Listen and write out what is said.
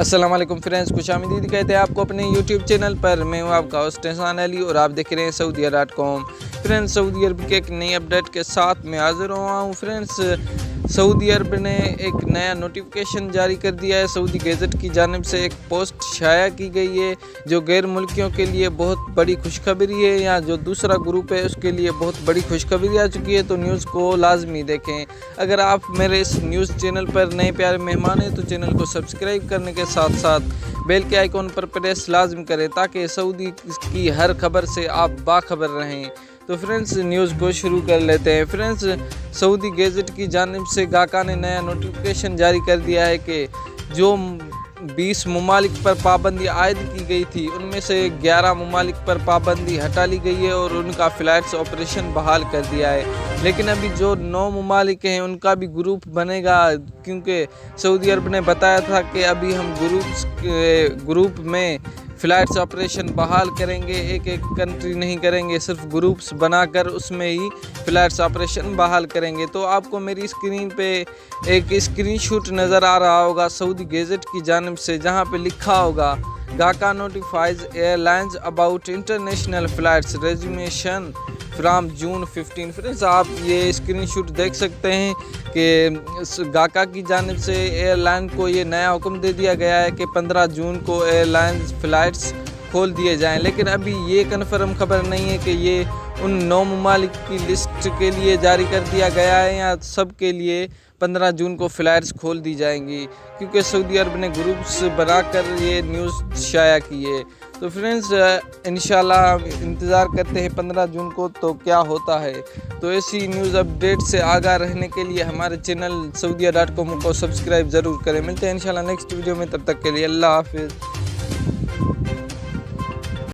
अस्सलाम वालेकुम फ्रेंड्स, खुशामदीद कहते हैं आपको अपने यूट्यूब चैनल पर। मैं हूं आपका होस्ट एहसान अली और आप देख रहे हैं saudiya.com। फ्रेंड्स, सऊदी अरब के एक नई अपडेट के साथ मैं हाज़िर हुआ हूं। फ्रेंड्स, सऊदी अरब ने एक नया नोटिफिकेशन जारी कर दिया है। सऊदी गज़ट की जानिब से एक पोस्ट शाया की गई है जो गैर मुल्कियों के लिए बहुत बड़ी खुशखबरी है, या जो दूसरा ग्रुप है उसके लिए बहुत बड़ी खुशखबरी आ चुकी है। तो न्यूज़ को लाजमी देखें। अगर आप मेरे इस न्यूज़ चैनल पर नए प्यारे मेहमान हैं तो चैनल को सब्सक्राइब करने के साथ साथ बेल के आइकॉन पर प्रेस लाजम करें ताकि सऊदी की हर खबर से आप बाखबर रहें। तो फ्रेंड्स, न्यूज़ को शुरू कर लेते हैं। फ्रेंड्स, सऊदी गज़ट की जानिब से गाका ने नया नोटिफिकेशन जारी कर दिया है कि जो 20 ममालिक पर पाबंदी आयद की गई थी उनमें से 11 ममालिक पर पाबंदी हटा ली गई है और उनका फ़्लाइट्स ऑपरेशन बहाल कर दिया है। लेकिन अभी जो 9 ममालिक हैं उनका भी ग्रुप बनेगा, क्योंकि सऊदी अरब ने बताया था कि अभी हम ग्रुप में फ़्लाइट्स ऑपरेशन बहाल करेंगे, एक एक कंट्री नहीं करेंगे, सिर्फ ग्रुप्स बनाकर उसमें ही फ़्लाइट्स ऑपरेशन बहाल करेंगे। तो आपको मेरी स्क्रीन पे एक स्क्रीनशॉट नज़र आ रहा होगा सऊदी गज़ट की जानिब से, जहां पे लिखा होगा GACA notifies airlines about international flights resumption from June 15। Friends, आप ये स्क्रीनशॉट देख सकते हैं कि गाका की जानिब से एयरलाइन को ये नया हुक्म दे दिया गया है कि 15 जून को एयरलाइन फ़्लाइट्स खोल दिए जाएं। लेकिन अभी ये कन्फर्म खबर नहीं है कि ये उन 9 ममालिक की लिस्ट के लिए जारी कर दिया गया है या सब के लिए 15 जून को फ़्लाइट्स खोल दी जाएंगी, क्योंकि सऊदी अरब ने ग्रुप्स बनाकर ये न्यूज़ शाया की है। तो फ्रेंड्स, इंशाल्लाह इंतज़ार करते हैं 15 जून को तो क्या होता है। तो ऐसी न्यूज़ अपडेट से आगाह रहने के लिए हमारे चैनल saudiya.com को सब्सक्राइब ज़रूर करें। मिलते हैं इंशाल्लाह नेक्स्ट वीडियो में, तब तक के लिए अल्लाह हाफिज़।